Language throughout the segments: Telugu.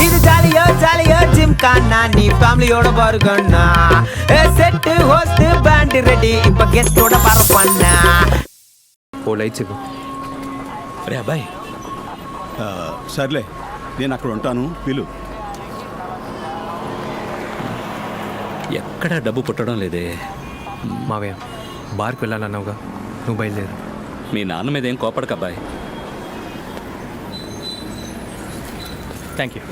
ఇది జాలియో జాలియో జిమ్ ఖానా నీ ఫ్యామిలియోட బారుగన్నా సెట్ హోస్ట్ బ్యాండ్ రెడీ ఇప్ప గెస్టోட పరపన్నా ఓ లైట్స్ ఇవ్వు. రే అబ్బాయి, సర్లే నేను అక్కడ ఉంటాను, పిలు. ఎక్కడా డబ్బు పుట్టడం లేదే. మావయ్య బార్కి వెళ్ళాలన్నావుగా, నువ్వు బయలుదేరు. మీ నాన్న మీద ఏం కోపడక అబ్బాయి. Thank you.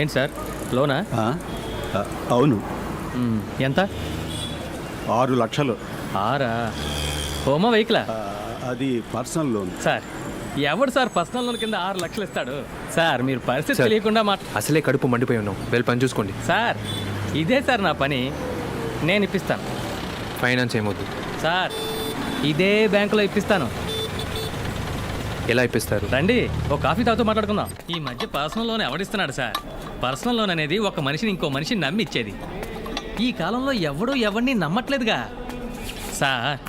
ఏంటి సార్, లోనా? అవును, ఎంత? 6 లక్షలు. 6? హోమా వెహికలా? అది పర్సనల్ లోన్. సార్ ఎవడు సార్ పర్సనల్ లోన్ కింద 6 లక్షలు ఇస్తాడు? సార్ మీరు పరిస్థితి సార్, తెలియకుండా అసలే కడుపు మండిపోయి ఉన్నావు, వెళ్ళి పని చూసుకోండి. సార్ ఇదే సార్ నా పని, నేను ఇప్పిస్తాను. ఫైనాన్స్ ఏమొద్దు సార్, ఇదే బ్యాంకులో ఇప్పిస్తాను. ఎలా ఇప్పిస్తారు? రండి, ఒక కాఫీ తాగుతూ మాట్లాడుకుందాం. ఈ మధ్య పర్సనల్ లోన్ ఎవడిస్తున్నాడు సార్? పర్సనల్ లోన్ అనేది ఒక మనిషిని ఇంకో మనిషిని నమ్మి ఇచ్చేది. ఈ కాలంలో ఎవడూ ఎవరిని నమ్మట్లేదుగా. సార్,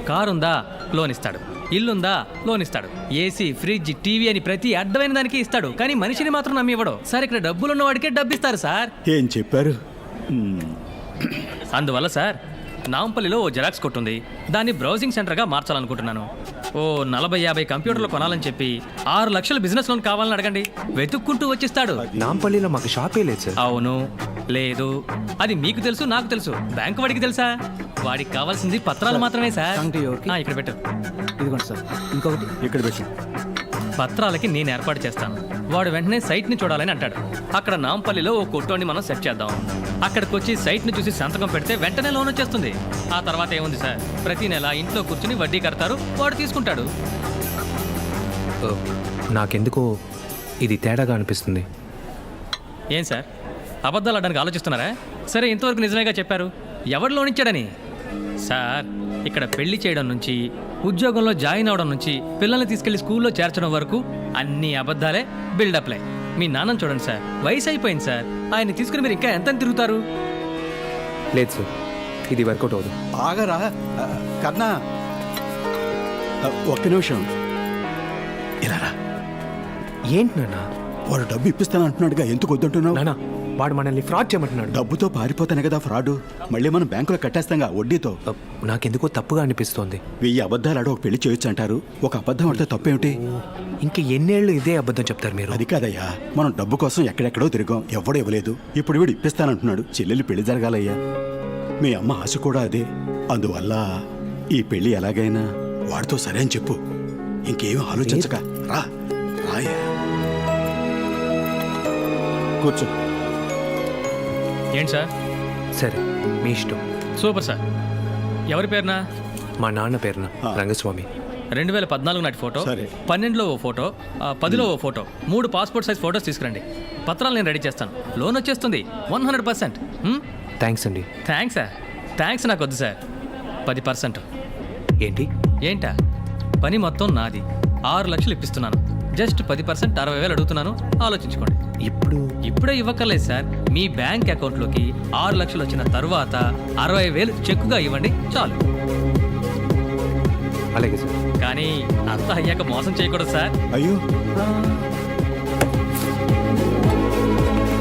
కారు ఉందా లోన్ ఇస్తాడు, ఇల్లుందా లోన్ ఇస్తాడు, ఏసీ ఫ్రిడ్జ్ టీవీ అని ప్రతి అడ్డమైన దానికి ఇస్తాడు, కానీ మనిషిని మాత్రం నమ్మి ఇవ్వడు సార్. ఇక్కడ డబ్బులు ఉన్న వాడికే డబ్బు ఇస్తారు సార్. ఏం చెప్పారు? అందువల్ల సార్, నాంపల్లిలో ఓ జెరాక్స్ కొట్టుంది, దాన్ని బ్రౌజింగ్ సెంటర్గా మార్చాలనుకుంటున్నాను. ఓ 40-50 కంప్యూటర్లు కొనాలని చెప్పి 6 లక్షల బిజినెస్ లోన్ కావాలని అడగండి, వెతుక్కుంటూ వచ్చిస్తాడు. నాంపల్లిలో మాకు షాపే లేదు సార్. అవును, లేదు, అది మీకు తెలుసు, నాకు తెలుసు, బ్యాంకు వాడికి తెలుసా? వాడికి కావాల్సింది పత్రాలు మాత్రమే సార్. ఇక్కడ పెట్టు. ఇదిగోండి సార్, ఇంకొకటి ఇక్కడ పెట్టు. పత్రాలకి నేను ఏర్పాటు చేస్తాను. వాడు వెంటనే సైట్ని చూడాలని అంటాడు. అక్కడ నాంపల్లిలో ఓ కొట్టోని మనం సెట్ చేద్దాం. అక్కడికి వచ్చి సైట్ని చూసి సంతకం పెడితే వెంటనే లోన్ వచ్చేస్తుంది. ఆ తర్వాత ఏముంది సార్, ప్రతి నెల ఇంట్లో కూర్చుని వడ్డీ కడతారు, వాడు తీసుకుంటాడు. నాకెందుకో ఇది తేడాగా అనిపిస్తుంది. ఏం సార్, అబద్ధాలు ఆడడానికి ఆలోచిస్తున్నారా? సరే, ఇంతవరకు నిజమేగా చెప్పారు. ఎవడు లోన్ ఇచ్చాడని? సార్, ఇక్కడ పెళ్లి చేయడం నుంచి, ఉద్యోగంలో జాయిన్ అవడం నుంచి, పిల్లల్ని తీసుకెళ్లి స్కూల్లో చేర్చడం వరకు అన్ని అబద్ధాలే, బిల్డప్లే. మీ నాన్నని చూడండి సార్, వయసు అయిపోయింది సార్, ఆయన్ని తీసుకుని మీరు ఇంకా ఎంత తిరుగుతారు? లేదు సార్, ఇది వర్కౌట్ అవ్వదు. ఆగరా కర్ణా, ఒక్క నిమిషం ఇలా రా. ఏంటి నాన్న? వాడు డబ్బు ఇప్పిస్తాను అంటున్నాడుగా, ఎందుకు వద్దంటున్నావు? నాన్న, వాడు మనల్ని ఫ్రాడ్ చేయమంటున్నాడు. డబ్బుతో పారిపోతానే కదా ఫ్రాడు, మళ్ళీ మనం బ్యాంకులో కట్టేస్తాంగా వడ్డీతో. నాకెందుకో తప్పుగా అనిపిస్తోంది. 1000 అబద్ధాలు ఆడ ఒక పెళ్లి చేయొచ్చు అంటారు, ఒక అబద్ధం ఆడితే తప్పేమిటి? ఇంక ఎన్నేళ్ళు ఇదే అబద్ధం చెప్తారు మీరు? అది కాదయ్యా, మనం డబ్బు కోసం ఎక్కడెక్కడో తిరిగాం, ఎవడో ఇవ్వలేదు. ఇప్పుడు వీడు ఇప్పిస్తానంటున్నాడు. చెల్లెలు పెళ్లి జరగాలయ్యా, మీ అమ్మ ఆశ కూడా అదే. అందువల్ల ఈ పెళ్లి ఎలాగైనా వాడితో సరే అని చెప్పు, ఇంకేం ఆలోచించక రా. రాయా, కూర్చో. ఏంటి సార్? సరే, మీ ఇష్టం. Super sir. ఎవరి పేరున? మా నాన్న పేరున, రంగస్వామి. 2014 నాటి ఫోటో, సరే. 12లో ఓ ఫోటో, 10లో ఓ ఫోటో, 3 పాస్పోర్ట్ సైజ్ ఫోటోస్ తీసుకురండి. పత్రాలు నేను రెడీ చేస్తాను, లోన్ వచ్చేస్తుంది 100%. థ్యాంక్స్ అండి. థ్యాంక్సా? థ్యాంక్స్ నాకు వద్దు సార్, 10%. ఏంటి? ఏంటా? పని మొత్తం నాది, 6 లక్షలు ఇప్పిస్తున్నాను, జస్ట్ 10% 60,000 అడుగుతున్నాను, ఆలోచించుకోండి. ఇప్పుడే ఇవ్వక్కర్లేదు సార్, మీ బ్యాంక్ అకౌంట్లోకి 6 లక్షలు వచ్చిన తర్వాత 60,000 చెక్కుగా ఇవ్వండి చాలు. అలాగే సార్. కానీ అంతా అయ్యాక మోసం చేయకూడదు సార్. అయ్యో,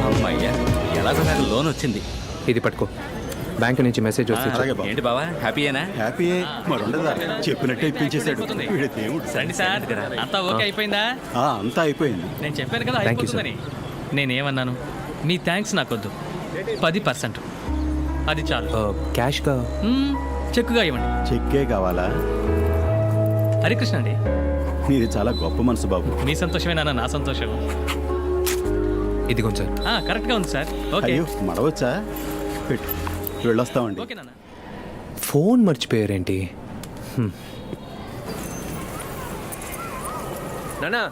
అమ్మయ్యా, ఎలాగో నాకు లోన్ వచ్చింది. ఇది పట్టుకో, బ్యాంక్ నుంచి మెసేజ్ వస్తుంది. ఏంటి బావా, హ్యాపీయేనా? హ్యాపీ మరుండదా, చెప్పినట్టే ఇప్పించేశాడు. వీడి దేవుడు. రండి సార్, అంతా ఓకే అయిపోయిందా? అంతా అయిపోయింది. నేను చెప్పాను కదా Thank you, అయిపోతుందని. నేనేమన్నాను? మీ థ్యాంక్స్ నాకొద్దు, 10% అది చాలు. క్యాష్గా? చెక్కుగా ఇవ్వండి. చెక్కే కావాలా? హరికృష్ణ అండి. నీది చాలా గొప్ప మనసు బాబు. మీ సంతోషమేనా నా సంతోషం? ఇదిగోండి సార్. కరెక్ట్గా ఉంది సార్. ఓకే. అయ్యో, మడవచ్చా? పెట్టు, వెళ్ళొస్తామండి. ఓకే నాన్న. ఫోన్ మర్చిపోయారేంటి? నానా,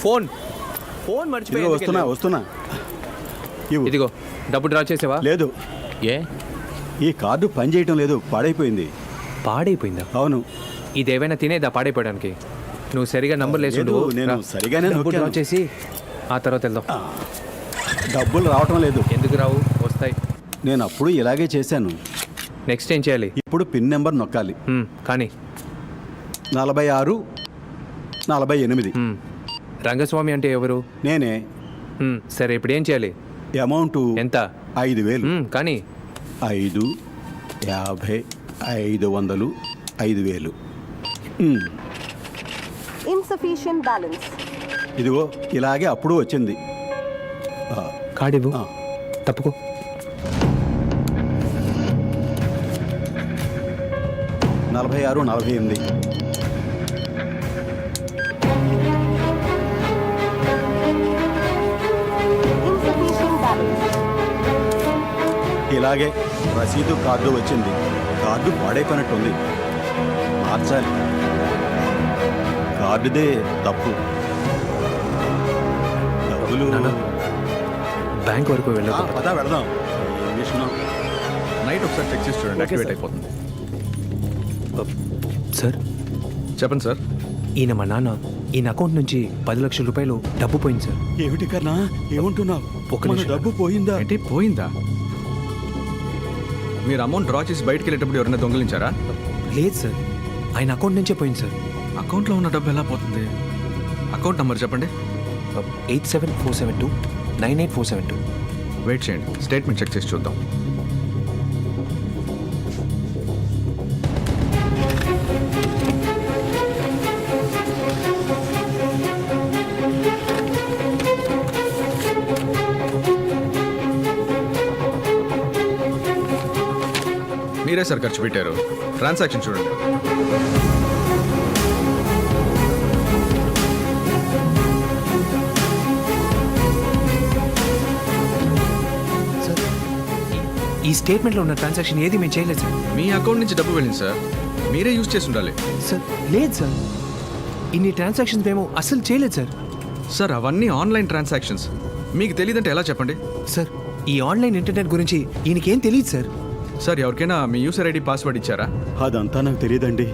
ఫోన్ మర్చిపోయా. వస్తున్నా. ఇదిగో, డబ్బు డ్రా చేసావా? లేదు. ఏ? ఈ కార్డు పని చేయటం లేదు, పాడైపోయింది. పాడైపోయిందా? అవును. ఇదేమైనా తినేదా పాడైపోవడానికి? నువ్వు సరిగా నంబర్ లేదు. నేను సరిగానే డ్రా చేసి ఆ తర్వాత వెళ్దాం. డబ్బులు రావటం లేదు. ఎందుకు రావు? వస్తాయి. నేను అప్పుడు ఇలాగే చేశాను. నెక్స్ట్ ఏం చేయాలి? ఇప్పుడు పిన్ నెంబర్ నొక్కాలి. కానీ 46 48. రంగస్వామి అంటే ఎవరు? నేనే. సరే ఇప్పుడు ఏం చేయాలి? అమౌంట్ ఎంత? 5000. కానీ 5 50 500 5000. Insufficient balance. ఇదిగో ఇలాగే అప్పుడు వచ్చింది. కాడివ్వు. ఆ. తప్పుకో. నలభై 48. Insufficient balance. ఇలాగే రసీదు కార్డు వచ్చింది. కార్డు పాడైపోయినట్టుంది, మార్చాలి. కార్డుదే తప్పు. డబ్బులు బ్యాంక్ వరకు వెళ్ళదు. పదా వెళదాం. ఏం చేసినాం? నైట్ ఒకసారి చెక్ చేసి చూడండి, యాక్టివేట్ అయిపోతుంది. సార్ చెప్పండి సార్. ఈయన మా నాన్న. ఈయన అకౌంట్ నుంచి 10 లక్షల రూపాయలు డబ్బు పోయింది సార్. ఏమిటి కన్నా ఏమంటున్నావు? ఒక్క మన నిమిషం. డబ్బు పోయిందా? ఏంటి పోయిందా? మీరు అమౌంట్ డ్రా చేసి బయటకు వెళ్ళేటప్పుడు ఎవరైనా దొంగలించారా? లేదు సార్, ఆయన అకౌంట్ నుంచే పోయింది సార్. అకౌంట్లో ఉన్న డబ్బు ఎలా పోతుంది? అకౌంట్ నెంబర్ చెప్పండి. 87472 98472. వెయిట్ చేయండి, స్టేట్మెంట్ చెక్ చేసి చూద్దాం. మీరే సార్ ఖర్చు పెట్టారు. ట్రాన్సాక్షన్ చూడండి. సార్ ఈ స్టేట్మెంట్లో ఉన్న ట్రాన్సాక్షన్ ఏది మేము చేయలేదు సార్. మీ అకౌంట్ నుంచి డబ్బు వెళ్ళింది సార్, మీరే యూజ్ చేసి ఉండాలి. సార్ లేదు సార్, ఇన్ని ట్రాన్సాక్షన్స్ మేము అస్సలు చేయలేదు సార్. సార్ అవన్నీ ఆన్లైన్ ట్రాన్సాక్షన్స్, మీకు తెలియదంటే ఎలా చెప్పండి? సార్ ఈ ఆన్లైన్ ఇంటర్నెట్ గురించి ఈయనకేం తెలియదు సార్. సార్ ఎవరికైనా మీ యూసర్ ఐడి పాస్వర్డ్ ఇచ్చారా? అదంతా నాకు తెలియదండి.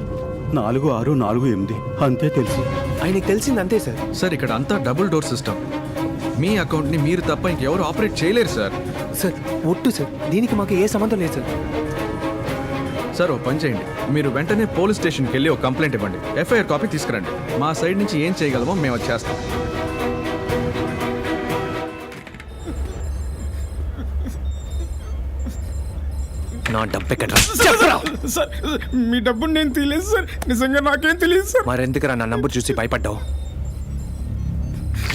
4648 అంతే తెలుసు. ఆయనకి తెలిసింది అంతే సార్. సార్ ఇక్కడ అంతా డబుల్ డోర్ సిస్టమ్. మీ అకౌంట్ని మీరు తప్ప ఇంకెవరు ఆపరేట్ చేయలేరు సార్. సార్ ఒట్టు సార్, దీనికి మాకు ఏ సంబంధం లేదు సార్. సార్ ఓ పని చేయండి, మీరు వెంటనే పోలీస్ స్టేషన్కి వెళ్ళి ఒక కంప్లైంట్ ఇవ్వండి. ఎఫ్ఐఆర్ కాపీ తీసుకురండి. మా సైడ్ నుంచి ఏం చేయగలమో మేము అది చేస్తాం. నా డబ్బు ఎక్కడ? సార్ మీ డబ్బుని నేను తీయలేదు సార్, నిజంగా నాకేం తెలియదు సార్. మరెందుకురా నా నంబర్ చూసి భయపడ్డావు?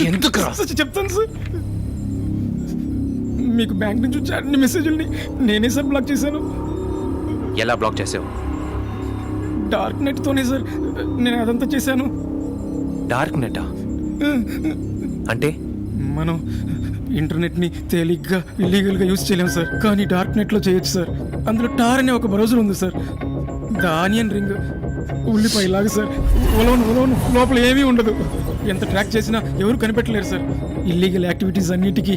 ఎందుకురా? చెప్తాను సార్. మీకు బ్యాంక్ నుంచి వచ్చే అన్ని మెసేజ్ని నేనే సార్ బ్లాక్ చేశాను. ఎలా బ్లాక్ చేసావు? డార్క్ నెట్తోనే సార్ నేను అదంతా చేశాను. డార్క్ నెట్టా అంటే? మనం ఇంటర్నెట్ని తేలిగ్గా ఇల్లీగల్గా యూజ్ చేయలేము సార్, కానీ డార్క్ నెట్లో చేయొచ్చు సార్. అందులో టార్ అనే ఒక బ్రౌజర్ ఉంది సార్. ద ఆనియన్ రింగ్ ఉల్లిపాయ లాగా సార్. ఉలవను లోపల ఏమీ ఉండదు. ఎంత ట్రాక్ చేసినా ఎవరు కనిపెట్టలేరు సార్. ఇల్లీగల్ యాక్టివిటీస్ అన్నిటికీ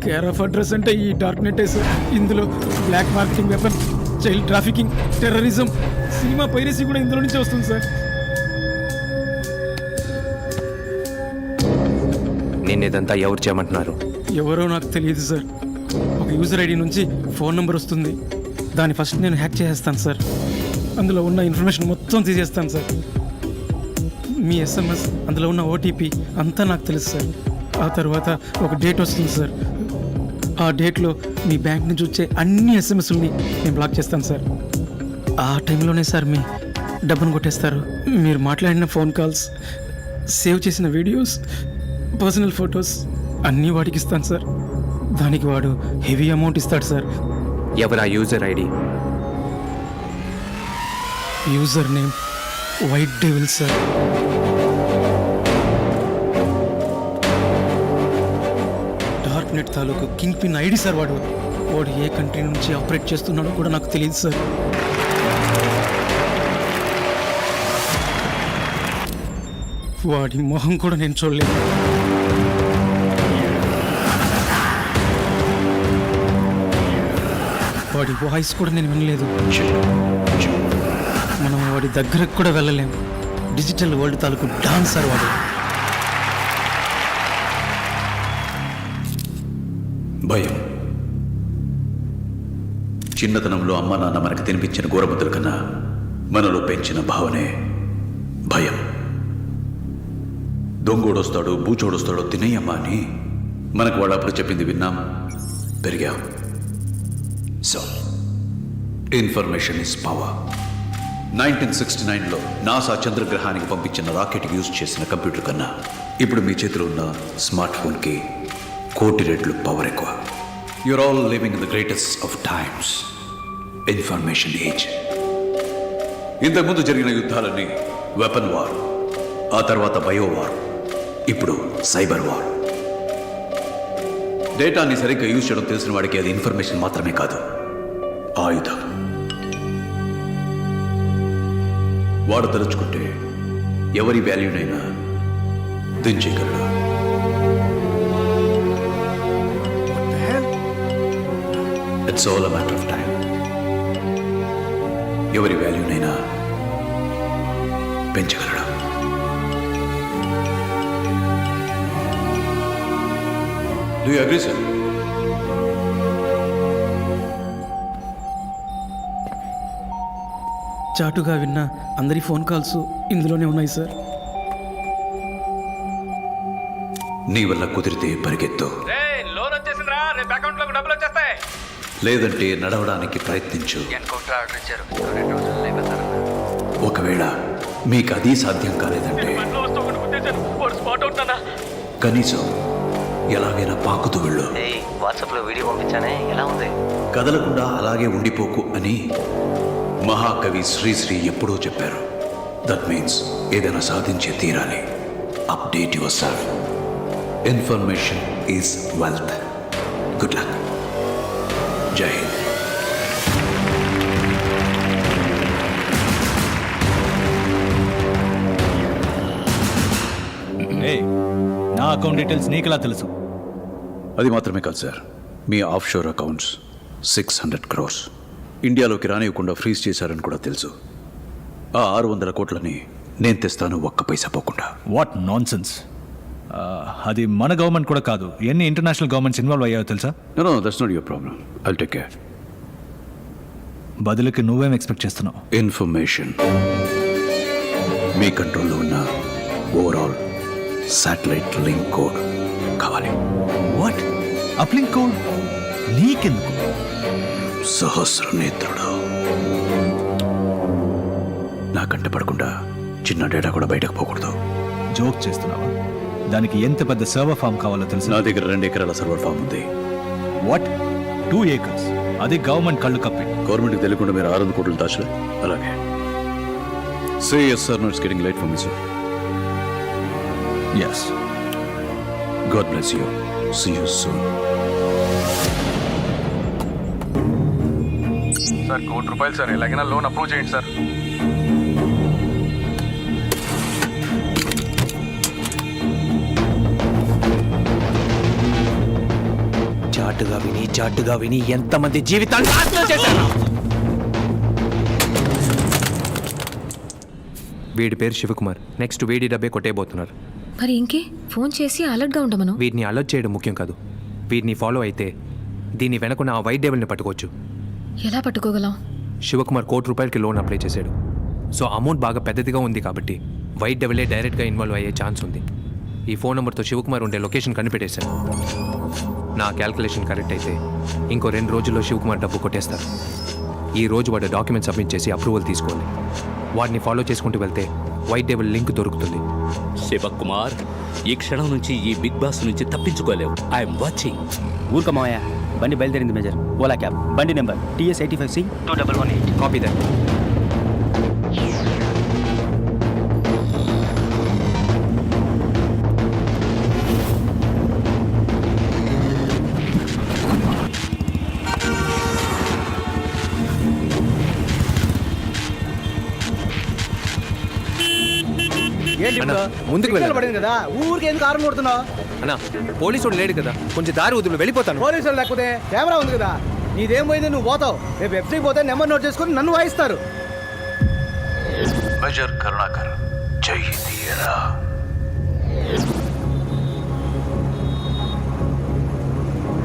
కేర్ ఆఫ్ అడ్రస్ అంటే ఈ డార్క్ నెట్టే సార్. ఇందులో black marketing, weapon, child trafficking, terrorism, cinema piracy కూడా ఇందులో నుంచే వస్తుంది సార్. నేను ఇదంతా ఎవరు చేయమంటున్నారు? ఎవరో నాకు తెలియదు సార్. ఒక యూజర్ ఐడి నుంచి ఫోన్ నెంబర్ వస్తుంది. దాన్ని ఫస్ట్ నేను హ్యాక్ చేసేస్తాను సార్. అందులో ఉన్న ఇన్ఫర్మేషన్ మొత్తం తీసేస్తాను సార్. మీ ఎస్ఎంఎస్, అందులో ఉన్న ఓటీపీ అంతా నాకు తెలుసు సార్. ఆ తర్వాత ఒక డేట్ వస్తుంది సార్. ఆ డేట్లో మీ బ్యాంక్ నుంచి వచ్చే అన్ని ఎస్ఎంఎస్ని నేను బ్లాక్ చేస్తాను సార్. ఆ టైంలోనే సార్ మీ డబ్బును కొట్టేస్తారు. మీరు మాట్లాడిన ఫోన్ కాల్స్, సేవ్ చేసిన వీడియోస్, పర్సనల్ ఫొటోస్ అన్నీ వాడికి ఇస్తాను సార్. దానికి వాడు హెవీ అమౌంట్ ఇస్తాడు సార్. ఎవరా user ID? User name white devil sir. Dark net తాలూకు కింగ్ పిన్ ఐడి సార్. వాడు ఏ కంట్రీ నుంచి ఆపరేట్ చేస్తున్నాడో కూడా నాకు తెలియదు సార్. వాడి మొహం కూడా నేను చూడలేదు. వాడి వాయిస్ కూడా నేను వినలేదు. మనం వాడి దగ్గరకు కూడా వెళ్ళలేం. డిజిటల్ వరల్డ్ తాలూకు డాన్సర్ వాడు. భయం చిన్నతనంలో అమ్మ నాన్న మనకు తినిపించిన గోరముద్దల కన్నా మనలో పెంచిన భావనే భయం. దొంగోడొస్తాడో బూచోడొస్తాడో తినేయమ్మా అని మనకు వాళ్ళు అప్పుడు చెప్పింది విన్నాం, పెరిగాం. So information is power. 1969లో నాసా చంద్రగ్రహానికి పంపించిన రాకెట్ యూజ్ చేసిన కంప్యూటర్ కన్నా ఇప్పుడు మీ చేతిలో ఉన్న స్మార్ట్ ఫోన్కి 1,000,000 రెట్లు పవర్ ఎక్కువ. You're all living in the greatest of times, information age. ఇంతకుముందు జరిగిన యుద్ధాలన్నీ వెపన్ వార్, ఆ తర్వాత బయో వార్, ఇప్పుడు సైబర్ వార్. డేటాని సరిగ్గా యూజ్ చేయడం తెలిసిన వాడికి అది ఇన్ఫర్మేషన్ మాత్రమే కాదు, ఆయుధం. వాడు తలుచుకుంటే ఎవరి వాల్యూనైనా దించేయగలడు. It's all a matter of time. ఎవరి వాల్యూనైనా పెంచగలడు. Do you agree, sir? చాటుగా విన్న అందరి ఫోన్ కాల్స్ ఇందులోనే ఉన్నాయి సార్. నీ వల్ల కుదిరితే పరిగెత్తు, లోన్ వచ్చేసిందిరా, రేపు అకౌంట్ లోకి డబ్బులు వచ్చేస్తాయి. లేదంటే నడవడానికి ప్రయత్నించు. ఒకవేళ మీకు అది సాధ్యం కాలేదంటే కనీసం ఎలాగైనా పాకుతూ వెళ్ళు. వాట్సాప్లో వీడియో పంపించానే, ఎలా ఉంది? కదలకుండా అలాగే ఉండిపోకు అని మహాకవి శ్రీశ్రీ ఎప్పుడూ చెప్పారు. దట్ మీన్స్ ఏదైనా సాధించే తీరాలి. Update your self. Information is wealth. Good luck. జై హింద్. నా అకౌంట్ డీటెయిల్స్ నీకులా తెలుసు? అది మాత్రమే కాదు sir, me of sure accounts 600 crores ఇండియాలోకి రానివ్వకుండా ఫ్రీజ్ చేశారని కూడా తెలుసు. ఆ 600 కోట్లని నేను తెస్తాను, ఒక్క పైసా పోకుండా. What non sense. అది మన గవర్నమెంట్ కూడా కాదు, ఎన్ని ఇంటర్నేషనల్ గవర్నమెంట్స్ ఇన్వాల్వ్ అయ్యాయో తెలుసా? No, that's not your problem. I'll take care. బదులుకి నువ్వేం ఎక్స్పెక్ట్ చేస్తున్నావు? ఇన్ఫర్మేషన్. మీ కంట్రోల్లో ఉన్న ఓవరాల్ శాటిలైట్ లింక్ కోడ్ కావాలి. వాట్? అప్లింక్ కోడ్ నీకెందుకు? సహస్రనేత్రుడు నా కంట పడకుండా చిన్న డేటా కూడా బయటకు పోకూడదు. జోక్ చేస్తున్నావా? దానికి ఎంత పెద్ద సర్వర్ ఫామ్ కావాలో తెలుసు? నా దగ్గర 2 ఎకరాల సర్వర్ ఫామ్ ఉంది. వాట్? 2 acres? అది గవర్నమెంట్ కళ్ళు కప్పి. గవర్నమెంట్కి తెలియకుండా మీరు 600 కోట్లు దాచలే. అలాగే. Say yes sir, no it's getting late for me sir. Yes. God bless you. See you soon. Sir, ₹1,00,000 sir, ఎలాగైనా లోన్ అప్రూవ్ చేయండి సార్. చాటుగా విని ఎంతమంది జీవితాన్ని నాశనం చేశారు. వీడి పేరు శివకుమార్. నెక్స్ట్ వీడి డబ్బే కొట్టేయబోతున్నారు. మరి ఇంకే ఫోన్ చేసి అలర్ట్గా ఉండమను. వీడిని అలర్ట్ చేయడం ముఖ్యం కాదు, వీడిని ఫాలో అయితే దీన్ని వెనకున్న ఆ వైట్ డెవిల్ని పట్టుకోవచ్చు. ఎలా పట్టుకోగలం? శివకుమార్ ₹1,00,000 లోన్ అప్లై చేశాడు. సో అమౌంట్ బాగా పెద్దదిగా ఉంది కాబట్టి వైట్ డెవిలే డైరెక్ట్గా ఇన్వాల్వ్ అయ్యే ఛాన్స్ ఉంది. ఈ ఫోన్ నెంబర్తో శివకుమార్ ఉండే లొకేషన్ కనిపెట్టేశాను. నా క్యాల్కులేషన్ కరెక్ట్ అయితే ఇంకో 2 రోజుల్లో శివకుమార్ డబ్బు కొట్టేస్తారు. ఈ రోజు వాడు డాక్యుమెంట్ సబ్మిట్ చేసి అప్రూవల్ తీసుకోవాలి. వాడిని ఫాలో చేసుకుంటూ వెళ్తే వైట్ డెవిల్ లింక్ దొరుకుతుంది. శివకుమార్, ఈ క్షణం నుంచి ఈ బిగ్ బాస్ నుంచి తప్పించుకోలేవు. I'm watching. ఊరుకమాయా, బండి బయలుదేరింది మేజర్. ఓలా క్యాబ్, బండి నెంబర్ TS85C 2118. Copy that. ముందుకు వెళ్ళాలి కదా, ఊరికి ఎందుకు కారం కొడుతున్నావు? అన్నా, పోలీసు లేడు కదా, కొంచెం దారి వదులు, వెళ్ళిపోతాను. పోలీసులు లేకపోతే కెమెరా ఉంది కదా, నీదేం పోయింది, నువ్వు పోతావు. రేపు వెబ్సైట్ పోతే నెంబర్ నోట్ చేసుకొని నన్ను వాయిస్తారు. మేజర్ కరుణాకర్, జై హింద్.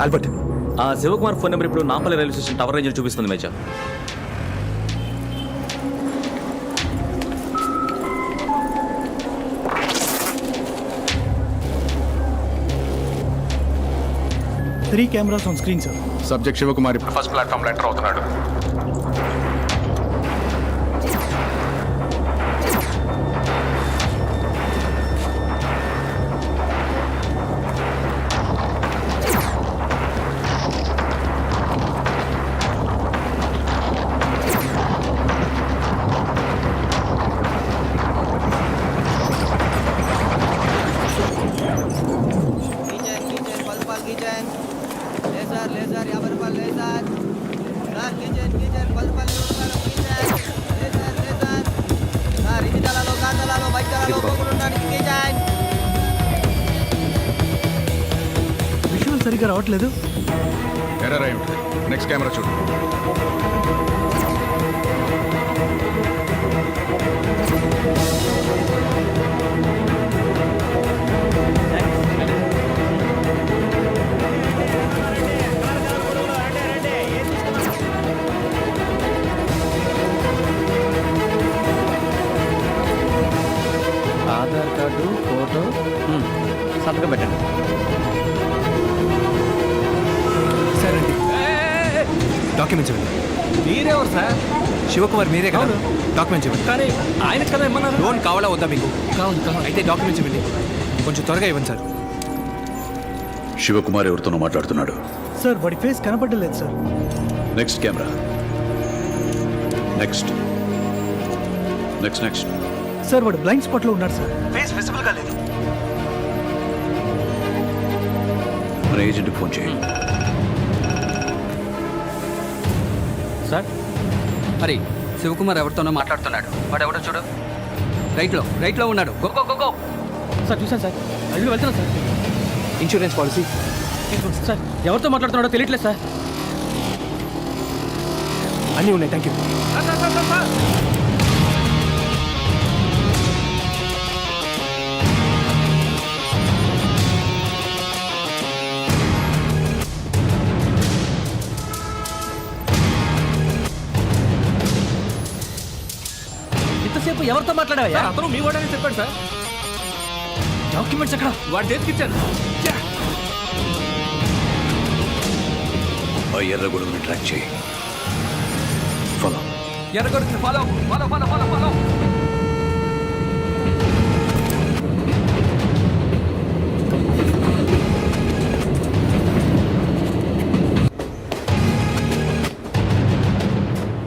ఆల్బర్ట్, ఆ శివకుమార్ ఫోన్ నెంబర్ ఇప్పుడు Nampally railway station tower range చూపిస్తుంది major. Three cameras on screen sir. Subject Shivakumar ఇప్పుడు ఫస్ట్ ప్లాట్ఫామ్ ఎంటర్ అవుతున్నాడు. విజువల్ సరిగ్గా రావట్లేదు. ఎర్రర్ అయి ఉంటుంది. నెక్స్ట్ కెమెరా చూడు. ఆధార్ కార్డు, ఫోటో, సంతకం పెట్టండి. సరే అండి, డాక్యుమెంట్స్ ఇవ్వండి. మీరెవరు సార్? శివకుమార్ మీరే కదా? డాక్యుమెంట్స్ ఇవ్వండి. కానీ ఆయన కదా ఏమన్నారు? లోన్ కావాలా వద్దా మీకు? కావాలి. అయితే డాక్యుమెంట్స్ ఇవ్వండి. కొంచెం త్వరగా ఇవ్వండి సార్. శివకుమార్ ఎవరితోనో మాట్లాడుతున్నాడు. సార్ వాడి ఫేస్ కనపడలేదు sir. Next camera. Next next next sir వాడు బ్లైండ్ స్పాట్ లో ఉన్నాడు సార్. ఫేస్ విజిబుల్ గా లేదు. మన ఏజెంట్కి ఫోన్ చేయి. సార్ మరి శివకుమార్ ఎవరితోనో మాట్లాడుతున్నాడు. వాడు ఎవడో చూడు. రైట్లో ఉన్నాడు. Go go go go. Sir చూసాను సార్. అదిలో వెళ్తున్నా సార్. ఇన్సూరెన్స్ పాలసీ సార్ ఎవరితో మాట్లాడుతున్నాడో తెలియట్లేదు సార్. అన్నీ ఉన్నాయి. Thank you. ఇంతసేపు ఎవరితో మాట్లాడావా? అతను మీ వాడని చెప్పాడు సార్. డాక్యుమెంట్స్ ఎక్కడ? వాడి చేతికి ఇచ్చాను. ఆ ఎర్ర గొడుగుని ట్రాక్ చేయి. ఫాలో. ఎర్రగొడుకుని follow follow follow follow follow.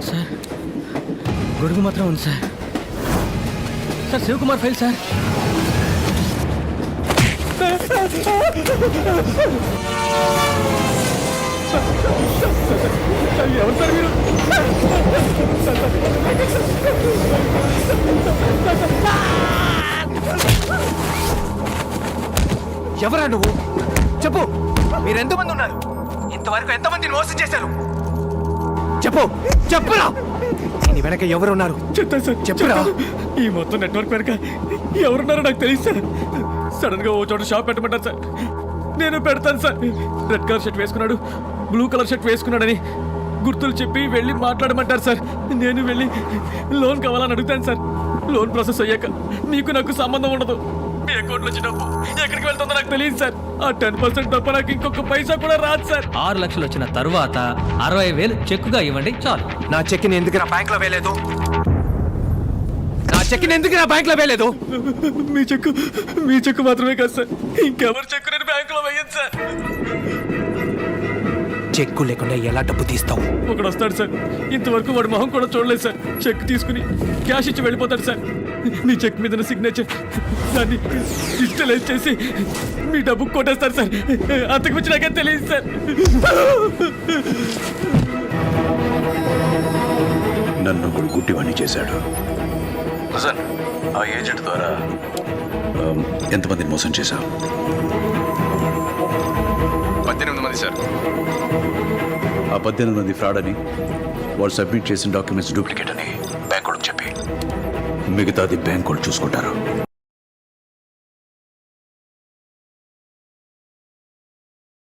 Sir గొడుగు మాత్రం ఉంది sir. Sir Shivakumar file sir. ఎవరు సార్ మీరు? ఎవరా నువ్వు? చెప్పు. మీరు ఎంతమంది ఉన్నారు? ఇంతవరకు ఎంతమందిని మోసం చేశారు? చెప్పురా. నీ వెనక ఎవరున్నారు? చెప్తాను సార్. చెప్పురా. ఈ మొత్తం నెట్వర్క్ వెనక ఎవరున్నారో నాకు తెలియదు సార్. సడన్ గా ఓ చోట షాప్ పెట్టమంటారు సార్. నేను పెడతాను సార్. రెడ్ కలర్ షర్ట్ వేసుకున్నాడు, బ్లూ కలర్ షర్ట్ వేసుకున్నాడని గుర్తులు చెప్పి వెళ్ళి మాట్లాడమంటారు సార్. నేను వెళ్ళి లోన్ కావాలని అడుగుతాను సార్. లోన్ ప్రాసెస్ అయ్యాక మీకు నాకు సంబంధం ఉండదు. మీ అకౌంట్లో వచ్చి డబ్బు ఎక్కడికి వెళ్తుందో నాకు తెలియదు సార్. ఆ 10% తప్ప నాకు ఇంకొక పైసా కూడా రాదు సార్. 6 లక్షలు వచ్చిన తరువాత 60,000 చెక్కుగా ఇవ్వండి చాలు. నా చెక్కిని ఎందుకు నా బ్యాంక్ లో వేయలేదు? మీ చెక్కు మాత్రమే కాదు సార్. ఇంకెవరు చెక్కు నేను బ్యాంకులో వేయను సార్. చెక్కు లేకుండా ఎలా డబ్బు తీస్తావు? ఒకడు వస్తాడు సార్. ఇంతవరకు వాడు మొహం కూడా చూడలేదు సార్. చెక్ తీసుకుని క్యాష్ ఇచ్చి వెళ్ళిపోతాడు సార్. మీ చెక్ మీద సిగ్నేచర్ దాన్ని డిజిటలైజ్ చేసి మీ డబ్బు కొట్టేస్తారు సార్. అంతకు మించి నాకేం తెలియదు సార్. నన్ను ఒకడు గుడ్డివాణ్ణి చేశాడు. ఆ ఏజెంట్ ద్వారా ఎంతమందిని మోసం చేశావు? 18 మంది సార్. ఆ 18 మంది ఫ్రాడ్ అని, వాడు సబ్మిట్ చేసిన డాక్యుమెంట్స్ డూప్లికేట్ అని బ్యాంక్ వాళ్ళకి చెప్పి మిగతాది బ్యాంక్ వాళ్ళు చూసుకుంటారు.